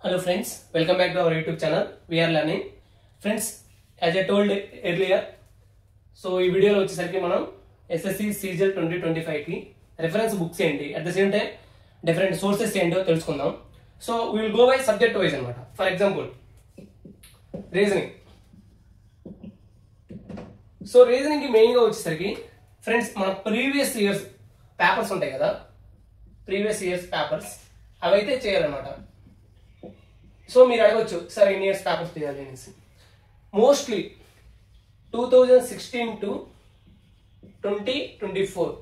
Hello friends, welcome back to our YouTube channel. We are learning. Friends, as I told earlier, so ఈ వీడియోలో వచ్చేసరికి మనం SSC CGL 2025 కి reference books ఏంటి, at the same time different sources ఏంటో తెలుసుకుందాం. So we will go by subject wise అనమాట. For example reasoning. So reasoning కి మెయిన్ గా వచ్చేసరికి ఫ్రెండ్స్ మన ప్రీవియస్ ఇయర్స్ పేపర్స్ ఉంటాయి కదా, ప్రీవియస్ ఇయర్స్ పేపర్స్ అవైతే చేయాలన్నమాట. సో మీరు అడగొచ్చు సార్ ఎన్ని ఇయర్స్ పేపర్స్ చేయాలి అనేసి. మోస్ట్లీ 2016 to 2024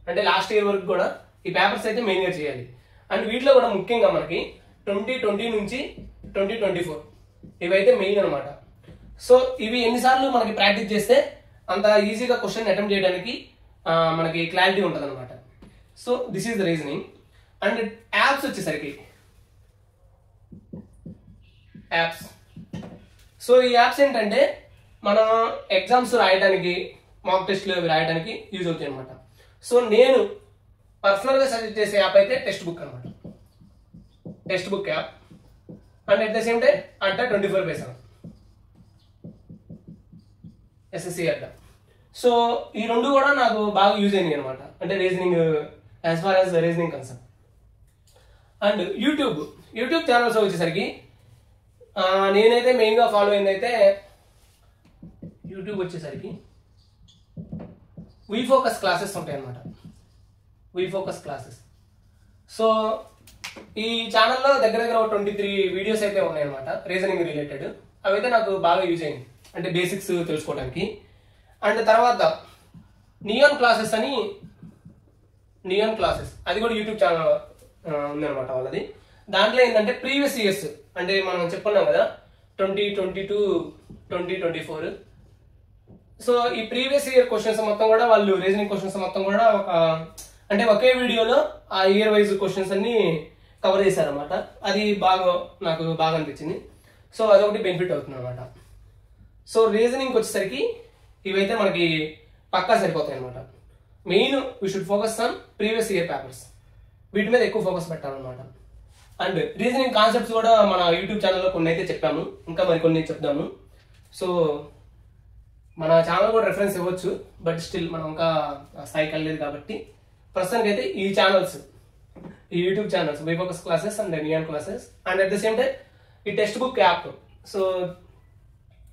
అంటే లాస్ట్ ఇయర్ వరకు కూడా ఈ పేపర్స్ అయితే మెయిన్గా చేయాలి. అండ్ వీటిలో కూడా ముఖ్యంగా మనకి 2020 నుంచి 2024 ఇవైతే మెయిన్ అనమాట. సో ఇవి ఎన్నిసార్లు మనకి ప్రాక్టీస్ చేస్తే అంత ఈజీగా క్వశ్చన్ అటెంప్ట్ చేయడానికి మనకి క్లారిటీ ఉంటుంది అనమాట. So this is the reasoning. And apps వచ్చేసరికి యాప్స్. సో ఈ యాప్స్ ఏంటంటే మనం ఎగ్జామ్స్ రాయడానికి, మాక్ టెస్ట్లు అవి రాయడానికి యూజ్ అవుతాయి అనమాట. సో నేను పర్సనల్గా సజెస్ట్ చేసే యాప్ అయితే టెక్స్ట్ బుక్ అనమాట. Text book app and at the same time Adda 24/7 SSC Adda. So ఈ రెండు కూడా నాకు బాగా యూజ్ అయినాయి అనమాట, అంటే reasoning as far as reasoning concern. And YouTube channels వచ్చేసరికి నేనైతే మెయిన్గా ఫాలో అయింది అయితే యూట్యూబ్ వచ్చేసరికి వీఫోకస్ క్లాసెస్ ఉంటాయి అన్నమాట. వీఫోకస్ క్లాసెస్. సో ఈ ఛానల్లో దగ్గర 23 వీడియోస్ అయితే ఉన్నాయి అనమాట రీజనింగ్ రిలేటెడ్. అవైతే నాకు బాగా యూజ్ అయింది, అంటే బేసిక్స్ తెలుసుకోవడానికి. అండ్ తర్వాత నియాన్ క్లాసెస్ అని, నియాన్ క్లాసెస్ అది కూడా యూట్యూబ్ ఛానల్ ఉందన్నమాట వాళ్ళది. దాంట్లో ఏంటంటే ప్రీవియస్ ఇయర్స్, అంటే మనం చెప్పుకున్నాం కదా 2020 to 2024. సో ఈ ప్రీవియస్ ఇయర్ క్వశ్చన్స్ మొత్తం కూడా వాళ్ళు రీజనింగ్ క్వశ్చన్స్ మొత్తం కూడా అంటే ఒకే వీడియోలో ఆ ఇయర్ వైజ్ క్వశ్చన్స్ అన్ని కవర్ చేశారనమాట. అది నాకు బాగా అనిపించింది. సో అదొకటి బెనిఫిట్ అవుతుంది అనమాట. సో రీజనింగ్ వచ్చేసరికి ఇవైతే మనకి పక్కా సరిపోతాయి అనమాట. Main we should focus on previous year papers, వీటి మీద ఎక్కువ ఫోకస్ పెట్టాలన్నమాట. అండ్ రీజనింగ్ కాన్సెప్ట్స్ కూడా మన యూట్యూబ్ ఛానల్లో కొన్ని అయితే చెప్పాము, ఇంకా మరికొన్ని చెప్దాము. సో మన ఛానల్ కూడా రెఫరెన్స్ ఇవ్వచ్చు, బట్ స్టిల్ మనం ఇంకా స్థాయికి వెళ్ళలేదు కాబట్టి ప్రస్తుతానికి అయితే ఈ ఛానల్స్, ఈ YouTube channels Vfocus classes and Neon classes and at the same time ఈ టెక్స్ట్ బుక్ యాప్. సో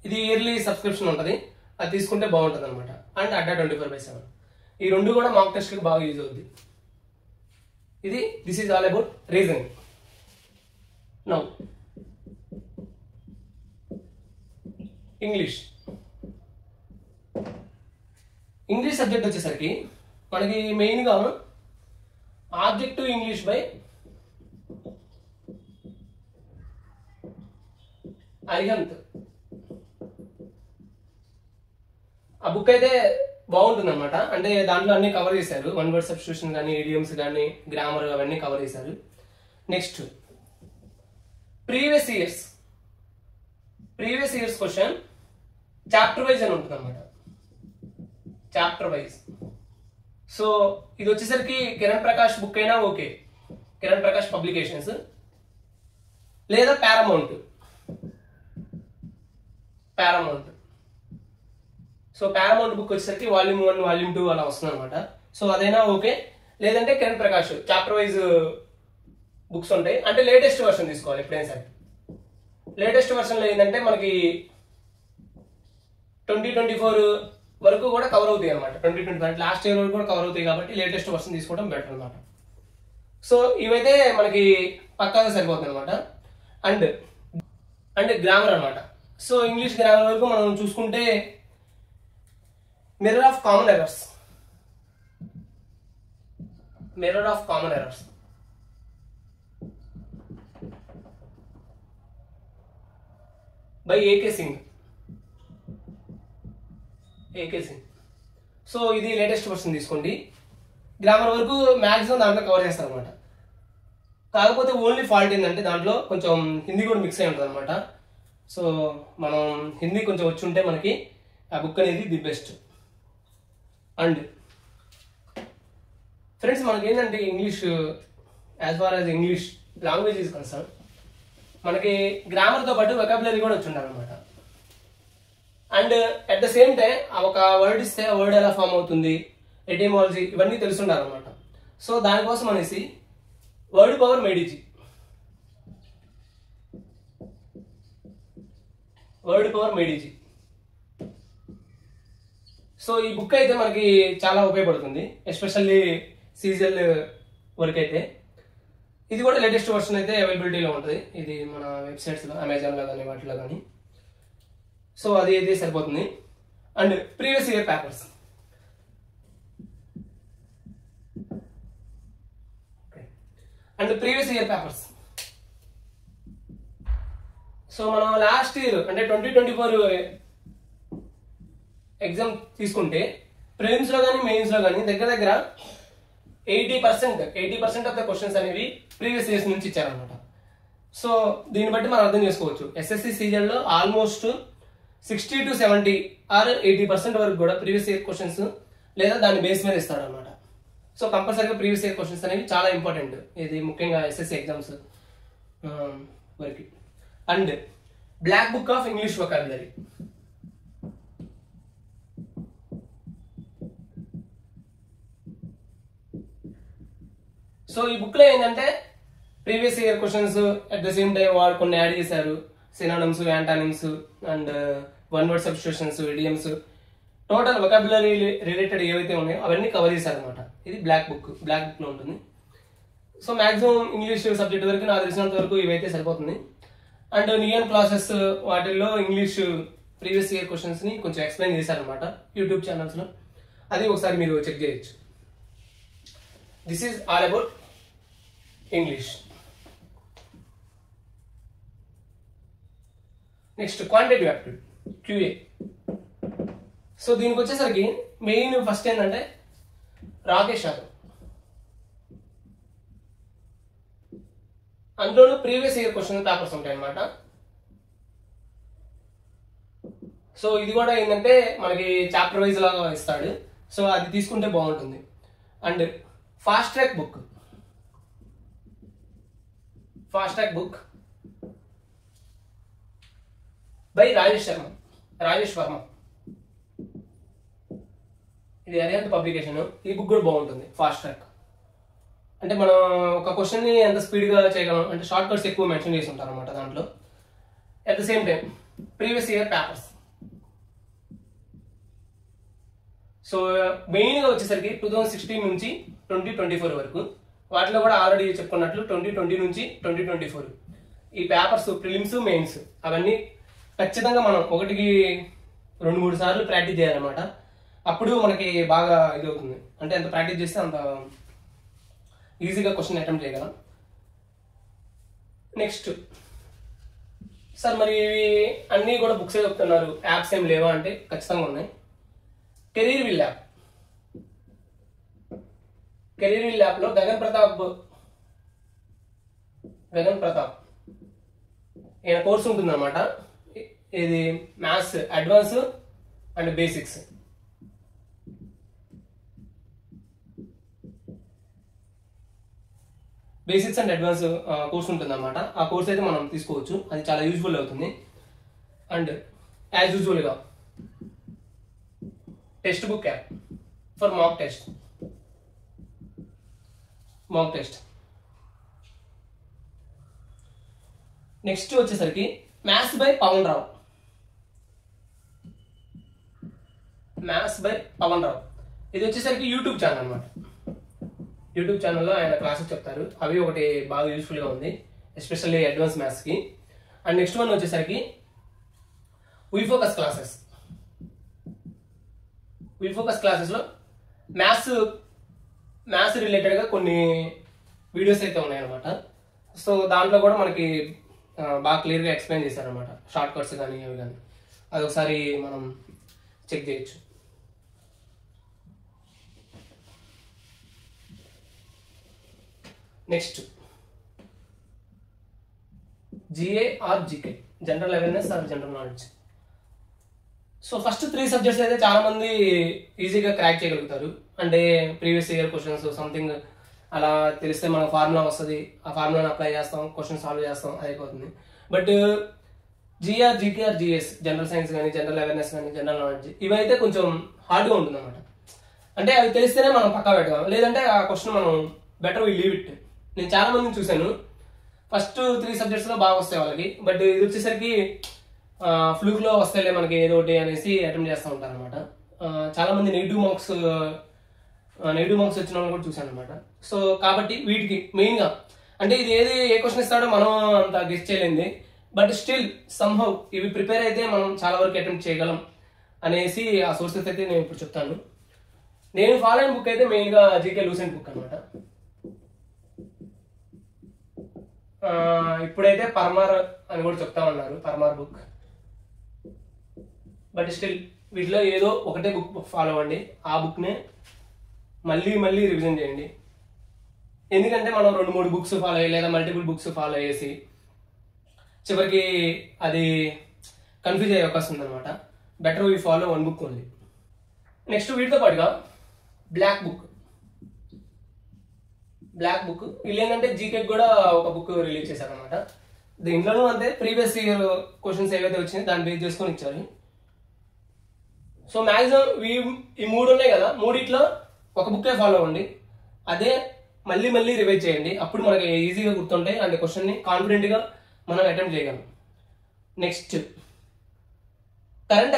ఇది ఇయర్లీ సబ్స్క్రిప్షన్ ఉంటుంది, అది తీసుకుంటే బాగుంటుంది అనమాట. అండ్ అడ్డా 24/7 ఈ రెండు కూడా మాక్ టెస్ట్కి బాగా యూజ్ అవుద్ది. This is all about reasoning. Now English subject వచ్చేసరికి మనకి మెయిన్గా ఆబ్జెక్టివ్ ఇంగ్లీష్ బై అరిహంత్. ఆ బుక్ అయితే బాగుంటుంది అనమాట, అంటే దాంట్లో అన్ని కవర్ చేశారు. వన్ వర్డ్ సబ్స్టిట్యూషన్ కానీ, ఇడియమ్స్ కానీ, గ్రామర్ అవన్నీ కవర్ చేశారు. Next previous years question chapter wise అని ఉంటుంది అనమాట. Chapter wise. సో ఇది వచ్చేసరికి కిరణ్ ప్రకాష్ బుక్ అయినా ఓకే, కిరణ్ ప్రకాష్ పబ్లికేషన్స్, లేదా పారామౌంట్. సో పారామౌంట్ బుక్ వచ్చేసరికి వాల్యూమ్ 1, వాల్యూమ్ 2 అలా వస్తుంది అనమాట. సో అదైనా ఓకే, లేదంటే Kiran Prakash chapter wise books ఉంటాయి. అంటే లేటెస్ట్ వర్షన్ తీసుకోవాలి ఎప్పుడైనా సరే. లేటెస్ట్ వర్షన్లో ఏంటంటే మనకి 2024 వరకు కూడా కవర్ అవుతాయి అనమాట. 2025 లాస్ట్ ఇయర్ వరకు కూడా కవర్ అవుతాయి కాబట్టి లేటెస్ట్ వర్షన్ తీసుకోవడం బెటర్ అనమాట. సో ఇవైతే మనకి పక్కాగా సరిపోతుంది అనమాట. అండ్ గ్రామర్ అనమాట. సో ఇంగ్లీష్ గ్రామర్ వరకు మనం చూసుకుంటే mirror of common errors by AK Singh. So ఇది లేటెస్ట్ వర్షన్ తీసుకోండి. గ్రామర్ వరకు మ్యాక్సిమం దాంట్లో కవర్ చేస్తారు అనమాట. కాకపోతే ఓన్లీ ఫాల్ట్ ఏంటంటే దాంట్లో కొంచెం హిందీ కూడా మిక్స్ అయి ఉంటుంది అనమాట. సో మనం హిందీ కొంచెం వచ్చి ఉంటే మనకి ఆ బుక్ అనేది ది బెస్ట్. అండ్ ఫ్రెండ్స్ మనకి ఏంటంటే English, as far as English language is concern, మనకి గ్రామర్తో పాటు వెకాబులరీ కూడా వచ్చి ఉండాలన్నమాట. And at the same time ఒక వర్డ్ ఇస్తే ఆ వర్డ్ ఎలా ఫామ్ అవుతుంది, ఎటిమాలజీ, ఇవన్నీ తెలుసుండాలన్నమాట. సో దానికోసం అనేసి word power made easy, word power made easy. So ఈ బుక్ అయితే మనకి చాలా ఉపయోగపడుతుంది, ఎస్పెషల్లీ సీజల్ వరకు అయితే. ఇది కూడా లేటెస్ట్ వర్షన్ అయితే అవైలబిలిటీలో ఉంటుంది, ఇది మన వెబ్సైట్స్లో అమెజాన్లో కానీ వాటిలో కానీ. సో అది అయితే సరిపోతుంది. And previous year papers, and previous year papers. So మనం లాస్ట్ ఇయర్ అంటే 2024 ఎగ్జామ్ తీసుకుంటే ప్రిలిమ్స్ లో కానీ మెయిన్స్ లో కానీ దగ్గర దగ్గర 80% ఆఫ్ ద క్వశ్చన్స్ అనేవి ప్రీవియస్ ఇయర్స్ నుంచి ఇచ్చారనమాట. సో దీన్ని బట్టి మనం అర్థం చేసుకోవచ్చు, ఎస్ఎస్సి సీజన్ లో ఆల్మోస్ట్ 60 to 70 ఆర్ 80% వరకు కూడా ప్రీవియస్ ఇయర్ క్వశ్చన్స్ లేదా దాని బేస్ మీద ఇస్తాడు అనమాట. సో కంపల్సరీగా ప్రీవియస్ ఇయర్ క్వశ్చన్స్ అనేవి చాలా ఇంపార్టెంట్, ఇది ముఖ్యంగా ఎస్ఎస్సి ఎగ్జామ్స్ వరకు. And black book of English vocabulary. So ఈ బుక్ లో ఏంటంటే previous year questions at the same time వాడు కొన్ని యాడ్ చేశారు, synonyms, antonyms and one word substitutions, idioms, total vocabulary related ఏవైతే ఉన్నాయో అవన్నీ కవర్ చేశారు అనమాట. ఇది బ్లాక్ బుక్ లో ఉంటుంది. సో మాక్సిమం ఇంగ్లీష్ సబ్జెక్ట్ వరకు నాకు తెలిసినంత వరకు ఇవైతే సరిపోతుంది. అండ్ నియన్ క్లాసెస్ వాటిల్లో ఇంగ్లీష్ ప్రీవియస్ ఇయర్ క్వశ్చన్స్ ని కొంచెం ఎక్స్ప్లెయిన్ చేశారనమాట యూట్యూబ్ ఛానల్స్ లో, అది ఒకసారి మీరు చెక్ చేయొచ్చు. This is all about English. Next quantitative aptitude, QA. So దీనికి వచ్చేసరికి మెయిన్ ఫస్ట్ ఏంటంటే రాకేష్ యాదవ్, అందులోనూ ప్రీవియస్ ఇయర్ క్వశ్చన్ పేపర్స్ ఉంటాయి అన్నమాట. సో ఇది కూడా ఏంటంటే మనకి చాప్టర్ వైజ్ లాగా ఇస్తాడు, సో అది తీసుకుంటే బాగుంటుంది. And fast track book by Rajesh Varma, ఇది అరిహంత్ పబ్లికేషన్. ఈ బుక్ కూడా బాగుంటుంది. ఫాస్ట్ ట్రాక్ అంటే మనం ఒక క్వశ్చన్ ని ఎంత స్పీడ్ గా చేయగలం అంటే షార్ట్ కట్స్ ఎక్కువ మెన్షన్ చేసి ఉంటారు అనమాట దాంట్లో. At the same time previous year papers. So main గా వచ్చేసరికి 2016 నుంచి 2024 వరకు, వాటిలో కూడా ఆల్రెడీ చెప్పుకున్నట్లు 2020 నుంచి 2024 ఈ పేపర్స్ ప్రిలిమ్స్ మెయిన్స్ అవన్నీ ఖచ్చితంగా మనం 1కి 2-3 సార్లు ప్రాక్టీస్ చేయాలన్నమాట. అప్పుడు మనకి బాగా ఇది అవుతుంది, అంటే ఎంత ప్రాక్టీస్ చేస్తే అంత ఈజీగా క్వశ్చన్ అటెంప్ట్ చేయగలం. నెక్స్ట్ సార్ మరి ఇవి అన్నీ కూడా బుక్స్ చెప్తున్నారు, యాప్స్ ఏం లేవా అంటే ఖచ్చితంగా ఉన్నాయి. కెరీర్ విల్ యాప్ లో గగన్ ప్రతాప్ ఈయన కోర్స్ ఉంటుంది అనమాట. ఇది maths advance and basics. And advance course ఉంటుంది అనమాట. ఆ కోర్స్ అయితే మనం తీసుకోవచ్చు, అది చాలా యూజ్ఫుల్ అవుతుంది. అండ్ యాజ్ యూజువల్ గా text book app for mock test. Next వచ్చేసరికి మ్యాథ్స్ బై పవన్ రావు. ఇది వచ్చేసరికి యూట్యూబ్ ఛానల్ అనమాట. యూట్యూబ్ ఛానల్లో ఆయన క్లాసెస్ చెప్తారు, అవి ఒకటి బాగా యూస్ఫుల్గా ఉంది, ఎస్పెషల్లీ అడ్వాన్స్ మ్యాథ్స్కి. అండ్ నెక్స్ట్ వన్ వచ్చేసరికి వీఫోకస్ క్లాసెస్లో మ్యాథ్స్ రిలేటెడ్గా కొన్ని వీడియోస్ అయితే ఉన్నాయన్నమాట. సో దాంట్లో కూడా మనకి బాగా క్లియర్గా ఎక్స్ప్లెయిన్ చేశారనమాట, షార్ట్ కట్స్ కానీ అవి కానీ. అది ఒకసారి మనం చెక్ చేయొచ్చు. Next GA or GK, general awareness or general knowledge. So first 3 subjects అయితే చాలా మంది ఈజీగా క్రాక్ చేయగలుగుతారు, అంటే ప్రీవియస్ ఇయర్ క్వశ్చన్స్ సంథింగ్ అలా తెలిస్తే మనకు ఫార్ములా వస్తుంది, ఆ ఫార్ములాని అప్లై చేస్తాం, క్వశ్చన్ సాల్వ్ చేస్తాం, అయిపోతుంది. But GR, GKR, GS, general science కానీ, జనరల్ అవేర్నెస్ కానీ, జనరల్ నాలెడ్జ్, ఇవైతే కొంచెం హార్డ్గా ఉంటుంది అనమాట. అంటే అవి తెలిస్తేనే మనం పక్కా పెట్టగలం, లేదంటే ఆ క్వశ్చన్ మనం బెటర్ వి లీవ్ ఇట్. నేను చాలా మందిని చూశాను, ఫస్ట్ 3 సబ్జెక్ట్స్లో బాగా వస్తాయి వాళ్ళకి, బట్ ఇది వచ్చేసరికి ఫ్లూక్లో వస్తాయిలే మనకి ఏదో ఒకటి అనేసి అటెంప్ట్ చేస్తూ ఉంటారు అనమాట. చాలా మంది నెగిటివ్ మార్క్స్ వచ్చిన వాళ్ళు కూడా చూశాను అనమాట. సో కాబట్టి వీటికి మెయిన్గా అంటే ఇది ఏ క్వశ్చన్ ఇస్తాడో మనం అంత గెస్ చేయలేంది, బట్ స్టిల్ సమ్హౌ ఇవి ప్రిపేర్ అయితే మనం చాలా వరకు అటెంప్ట్ చేయగలం అనేసి ఆ సోర్సెస్ అయితే నేను ఇప్పుడు చెప్తాను. నేను ఫాలో అయిన బుక్ అయితే మెయిన్గా జీకే లూసెంట్ బుక్ అనమాట. ఇప్పుడైతే పర్మార్ అని కూడా చెప్తా ఉన్నారు, పర్మార్ బుక్. బట్ స్టిల్ వీటిలో ఏదో ఒకటే బుక్ ఫాలో అవ్వండి, ఆ బుక్నే మళ్ళీ రివిజన్ చేయండి. ఎందుకంటే మనం 2-3 బుక్స్ ఫాలో అయ్యి లేదా మల్టిపుల్ బుక్స్ ఫాలో అయ్యేసి చివరికి అది కన్ఫ్యూజ్ అయ్యే అవకాశం ఉందన్నమాట. Better we follow 1 book only. Next వీటితో పాటుగా బ్లాక్ బుక్ వీళ్ళు ఏంటంటే జీకే కూడా ఒక బుక్ రిలీజ్ చేశారనమాట. దీంట్లోనూ అంతే ప్రీవియస్ ఇయర్ క్వశ్చన్స్ ఏవైతే వచ్చినాయి దాన్ని బేస్ చేసుకొని ఇచ్చారు. సో మ్యాక్సిమం ఈ 3 ఉన్నాయి కదా, 3 ఒక బుక్కే ఫాలో అవ్వండి, అదే మళ్ళీ రివైజ్ చేయండి. అప్పుడు మనకి ఈజీగా గుర్తుంటాయి అండ్ క్వశ్చన్ని కాన్ఫిడెంట్గా మనం అటెంప్ట్ చేయగలం. నెక్స్ట్ కరెంట్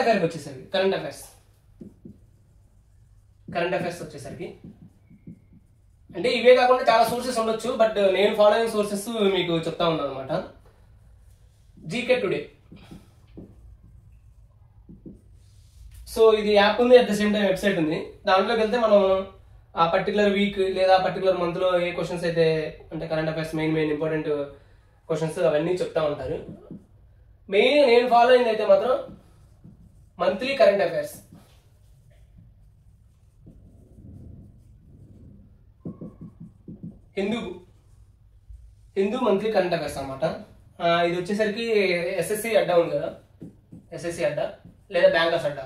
అఫైర్స్ వచ్చేసరికి అంటే ఇవే కాకుండా చాలా సోర్సెస్ ఉండొచ్చు, బట్ నేను ఫాలో అయిన సోర్సెస్ మీకు చెప్తా ఉన్నాను అనమాట. జీకే టుడే, సో ఇది యాప్ ఉంది, at the same time website ఉంది. దాంట్లోకి వెళ్తే మనం ఆ పర్టికులర్ వీక్ లేదా పర్టికులర్ మంత్లో ఏ క్వశ్చన్స్ అయితే అంటే current affairs main important questions అవన్నీ చెప్తా ఉంటారు. మెయిన్ నేను ఫాలో అయింది అయితే మాత్రం monthly current affairs. Hindu monthly current affairs అనమాట. ఇది వచ్చేసరికి ఎస్ఎస్సి అడ్డా ఉంది కదా, ఎస్ఎస్సి అడ్డా లేదా బ్యాంకర్స్ అడ్డా,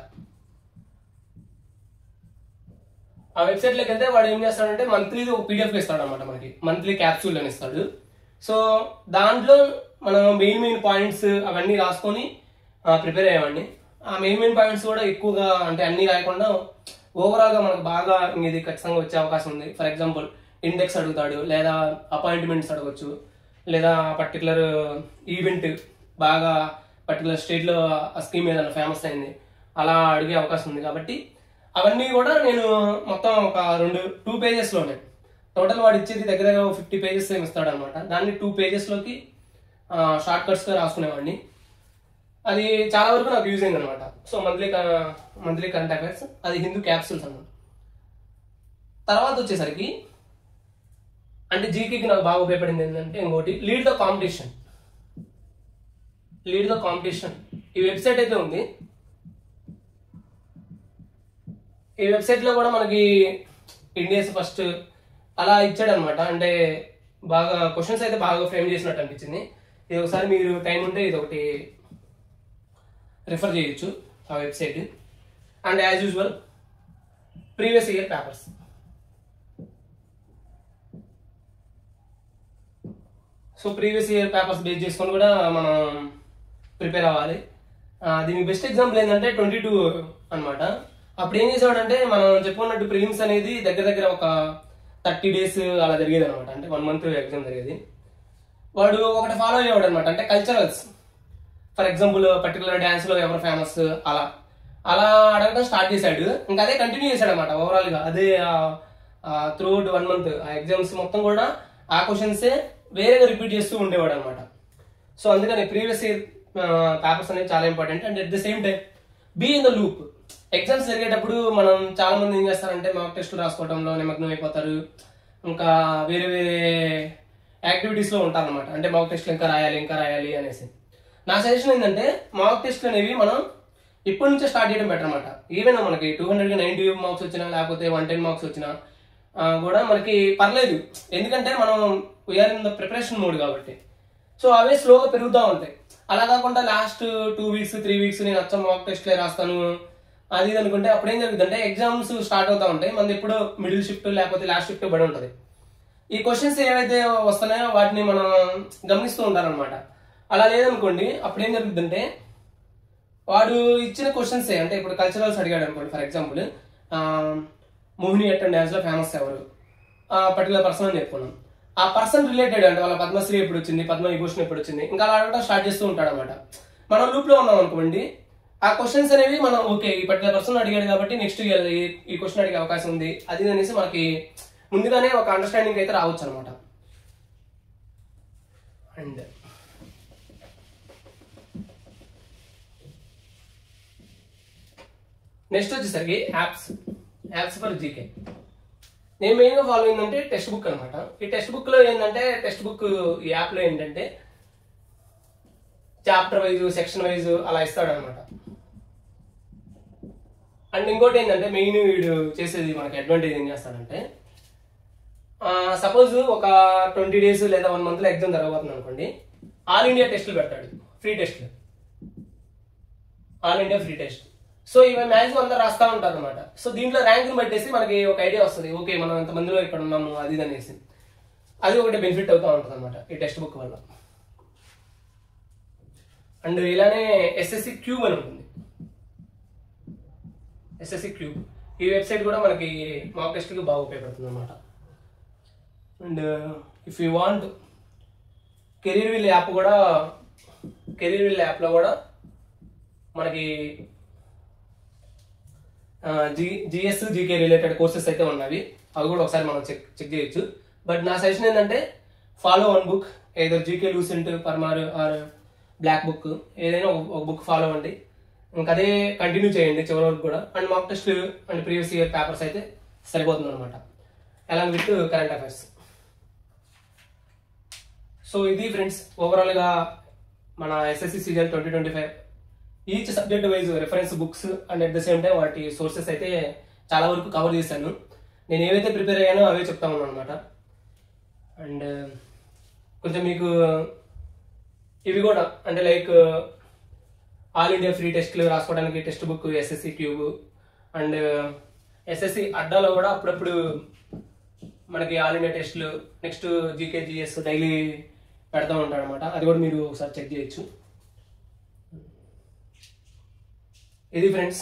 ఆ వెబ్సైట్లోకి వెళ్తే వాడు ఏం చేస్తాడంటే మంత్లీ ఒక పీడిఎఫ్ ఇస్తాడు అనమాట, మనకి మంత్లీ క్యాప్సూల్ అని ఇస్తాడు. సో దాంట్లో మనం మెయిన్ పాయింట్స్ అవన్నీ రాసుకొని ప్రిపేర్ అయ్యేవాడిని. ఆ మెయిన్ పాయింట్స్ కూడా ఎక్కువగా అంటే అన్ని రాయకుండా ఓవరాల్గా మనకు బాగా ఇది ఖచ్చితంగా వచ్చే అవకాశం ఉంది. ఫర్ ఎగ్జాంపుల్ ఇండెక్స్ అడుగుతాడు, లేదా అపాయింట్మెంట్స్ అడగచ్చు, లేదా పర్టికులర్ ఈవెంట్ బాగా పర్టికులర్ స్టేట్లో ఆ స్కీమ్ ఏదైనా ఫేమస్ అయింది అలా అడిగే అవకాశం ఉంది. కాబట్టి అవన్నీ కూడా నేను మొత్తం ఒక 2 పేజెస్లోనే టోటల్ వాడు ఇచ్చేది దగ్గర 50 పేజెస్ ఏమి ఇస్తాడు అనమాట. దాన్ని 2 పేజెస్లోకి షార్ట్ కట్స్గా రాసుకునేవాడిని. అది చాలా వరకు నాకు యూజ్ అయింది అనమాట. సో మంత్లీ కరెంట్ అఫైర్స్ అది హిందూ క్యాప్సూల్స్ అన్నమాట. తర్వాత వచ్చేసరికి అంటే జీకేకి నాకు బాగా ఉపయోగపడింది ఏంటంటే ఇంకోటి లీడ్ ద కాంపిటీషన్. ఈ వెబ్సైట్ అయితే ఉంది. ఈ వెబ్సైట్లో కూడా మనకి ఇండియాస్ ఫస్ట్ అలా ఇచ్చాడు అనమాట. అంటే బాగా క్వశ్చన్స్ అయితే బాగా ఫ్రేమ్ చేసినట్టు అనిపించింది. ఇది ఒకసారి మీరు టైం ఉంటే ఇది ఒకటి రిఫర్ చేయొచ్చు ఆ website. And as usual previous year papers. So previous year papers base చేసుకొని కూడా మనం ప్రిపేర్ అవ్వాలి. దీనికి బెస్ట్ ఎగ్జాంపుల్ ఏంటంటే 22 అనమాట. అప్పుడు ఏం చేసేవాడంటే మనం చెప్పుకున్నట్టు ప్రిలిమ్స్ అనేది దగ్గర ఒక 30 days అలా జరిగేది అనమాట. అంటే 1 month ఎగ్జామ్ జరిగేది. వాడు ఒకటి ఫాలో అయ్యేవాడు అనమాట, అంటే కల్చరల్స్. ఫర్ ఎగ్జాంపుల్ పర్టికులర్ డ్యాన్స్లో ఎవరు ఫేమస్ అలా అడగడం స్టార్ట్ చేశాడు. ఇంకా అదే కంటిన్యూ చేశాడు అనమాట. ఓవరాల్గా అదే త్రూఅవుట్ 1 month ఆ ఎగ్జామ్స్ మొత్తం కూడా ఆ క్వశ్చన్సే వేరేగా రిపీట్ చేస్తూ ఉండేవాడు అనమాట. సో అందుకని ప్రీవియస్ ఇయర్ పేపర్స్ అనేది చాలా important. And at the same time be in the loop. Exams జరిగేటప్పుడు మనం చాలా మంది ఏం చేస్తారంటే మాక్ టెస్టులు రాసుకోవడంలో నిమగ్నం అయిపోతారు, ఇంకా వేరే యాక్టివిటీస్లో ఉంటారనమాట. అంటే మాక్ టెస్టులు ఇంకా రాయాలి అనేసి. నా సజెషన్ ఏంటంటే మాక్ టెస్టులు అనేవి మనం ఇప్పటి నుంచే స్టార్ట్ చేయడం బెటర్ అనమాట. ఈవెన్ మనకి 290 మార్క్స్ వచ్చినా లేకపోతే 110 మార్క్స్ వచ్చినా కూడా మనకి పర్లేదు. ఎందుకంటే మనం we are in the preparation mode కాబట్టి. సో అవే స్లోగా పెరుగుతూ ఉంటాయి. అలా కాకుండా లాస్ట్ 2 weeks 3 weeks నేను వచ్చా మాక్ టెస్ట్లే రాస్తాను అది అనుకుంటే అప్పుడు ఏం జరుగుతుందంటే ఎగ్జామ్స్ స్టార్ట్ అవుతూ ఉంటాయి. మనది ఎప్పుడో మిడిల్ షిఫ్ట్ లేకపోతే లాస్ట్ షిఫ్ట్ పడి ఉంటుంది. ఈ క్వశ్చన్స్ ఏవైతే వస్తున్నాయో వాటిని మనం గమనిస్తూ ఉంటారనమాట. అలా లేదనుకోండి అప్పుడు ఏం జరుగుతుందంటే వాడు ఇచ్చిన క్వశ్చన్స్ అంటే ఇప్పుడు కల్చరల్స్ అడిగాడు అనుకోండి, ఫర్ ఎగ్జాంపుల్ మోహినియట్టం డ్యాన్స్ లో ఫేమస్ ఎవరు, పర్టికులర్ పర్సన్ అని చెప్పుకున్నాం. ఆ పర్సన్ రిలేటెడ్ అంటే వాళ్ళ పద్మశ్రీ ఎప్పుడు వచ్చింది, పద్మవిభూషణ్ ఎప్పుడు వచ్చింది, ఇంకా అలా అడగడం స్టార్ట్ చేస్తూ ఉంటాడు అనమాట. మనం లూప్ లో ఉన్నాం అనుకోండి, ఆ క్వశ్చన్స్ అనేవి మనం ఓకే ఈ పర్టికులర్ పర్సన్ అడిగాడు కాబట్టి నెక్స్ట్ ఈ క్వశ్చన్ అడిగే అవకాశం ఉంది అది అనేసి మనకి ముందుగానే ఒక అండర్స్టాండింగ్ అయితే రావచ్చు అనమాట. అండ్ నెక్స్ట్ వచ్చేసరికి యాప్స్ ఫర్ జీకే. నేను మెయిన్గా ఫాలో అయిందంటే టెక్స్ట్ బుక్ అనమాట. ఈ టెక్స్ట్ బుక్ లో ఏంటంటే టెక్స్ట్ బుక్ ఈ యాప్ లో ఏంటంటే చాప్టర్ వైజ్ సెక్షన్ వైజ్ అలా ఇస్తాడు అనమాట. అండ్ ఇంకోటి ఏంటంటే మెయిన్ వీడు చేసేది మనకి అడ్వాంటేజ్ ఏం చేస్తాడంటే సపోజ్ ఒక 20 days లేదా 1 month లో ఎగ్జామ్ జరగబోతుంది అనుకోండి, ఆల్ ఇండియా టెస్టులు పెడతాడు, ఫ్రీ టెస్టులు, all India free test. So ఇవి మ్యాక్సిమం అందరూ రాస్తా ఉంటారు అనమాట. సో దీంట్లో ర్యాంక్ని బట్టేసి మనకి ఒక ఐడియా వస్తుంది, ఓకే మనం ఎంతమందిలో ఇక్కడ ఉన్నాము అది అనేసి. అది ఒకటి బెనిఫిట్ అవుతూ ఉంటుంది అనమాట ఈ టెక్స్ట్ బుక్ వల్ల. అండ్ ఇలానే ఎస్ఎస్సి క్యూబ్ అని ఉంటుంది. ఎస్ఎస్సి క్యూబ్ ఈ వెబ్సైట్ కూడా మనకి మాక్ టెస్ట్కి బాగా ఉపయోగపడుతుంది అనమాట. And if you want Careerwill యాప్లో కూడా మనకి జిఎస్ జీకే రిలేటెడ్ కోర్సెస్ అయితే ఉన్నవి, అవి కూడా ఒకసారి మనం చెక్ చేయొచ్చు. బట్ నా సజెషన్ ఏంటంటే ఫాలో వన్ బుక్, ఏదో GK Lucent, Parmar or black book, ఏదైనా ఒక బుక్ ఫాలో అవ్వండి, ఇంకా అదే కంటిన్యూ చేయండి చివరి వరకు కూడా. And mock test and previous year papers అయితే సరిపోతుంది అనమాట, along with current affairs. So ఇది ఫ్రెండ్స్ ఓవరాల్గా మన SSC season 2025 each subject wise reference books and at the same time వాటి సోర్సెస్ అయితే చాలా వరకు కవర్ చేశాను. నేను ఏవైతే ప్రిపేర్ అయ్యానో అవే చెప్తా ఉన్నాను అనమాట. అండ్ కొంచెం మీకు ఇవి కూడా అంటే లైక్ ఆల్ ఇండియా ఫ్రీ టెస్ట్లు రాసుకోవడానికి text book, SSC cube and SSC అడ్డాలో కూడా అప్పుడప్పుడు మనకి ఆల్ ఇండియా టెస్ట్లు, నెక్స్ట్ జీకే జిఎస్ డైలీ పెడతా ఉంటాడు అనమాట. అది కూడా మీరు ఒకసారి చెక్ చేయొచ్చు. ఇది ఫ్రెండ్స్.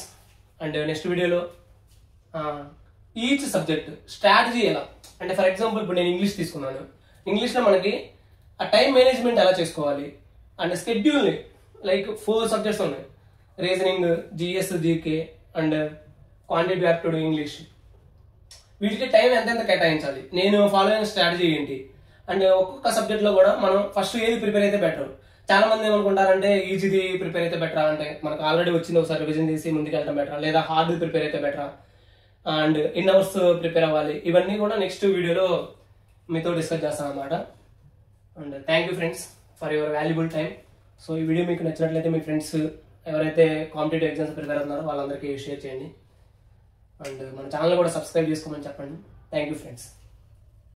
అండ్ నెక్స్ట్ వీడియోలో ఈచ్ సబ్జెక్ట్ స్ట్రాటజీ ఎలా అంటే, ఫర్ ఎగ్జాంపుల్ ఇప్పుడు నేను ఇంగ్లీష్ తీసుకున్నాను, ఇంగ్లీష్లో మనకి ఆ టైం మేనేజ్మెంట్ ఎలా చేసుకోవాలి అండ్ స్కెడ్యూల్ని లైక్ 4 సబ్జెక్ట్స్ ఉన్నాయి, reasoning, GS, GK and quantity aptitude English. వీటికి టైం ఎంతెంత కేటాయించాలి, నేను ఫాలో అయిన స్ట్రాటజీ ఏంటి, అండ్ ఒక్కొక్క సబ్జెక్ట్లో కూడా మనం ఫస్ట్ ఏది ప్రిపేర్ అయితే బెటర్. చాలా మంది ఏమనుకుంటారంటే ఈజీది ప్రిపేర్ అయితే బెటరా, అంటే మనకు ఆల్రెడీ వచ్చింది ఒకసారి రివిజన్ చేసి ముందుకు వెళ్ళడం బెటరా, లేదా హార్డ్ ప్రిపేర్ అయితే బెటరా, అండ్ ఇన్ అవర్స్ ప్రిపేర్ అవ్వాలి, ఇవన్నీ కూడా నెక్స్ట్ వీడియోలో మీతో డిస్కస్ చేస్తాను అనమాట. And thank you friends for your valuable time. So ఈ వీడియో మీకు నచ్చినట్లయితే మీ ఫ్రెండ్స్ ఎవరైతే కాంపిటేటివ్ ఎగ్జామ్స్ ప్రిపేర్ అవుతున్నారో వాళ్ళందరికీ షేర్ చేయండి. అండ్ మన ఛానల్ కూడా సబ్స్క్రైబ్ చేసుకోమని చెప్పండి. Thank you friends.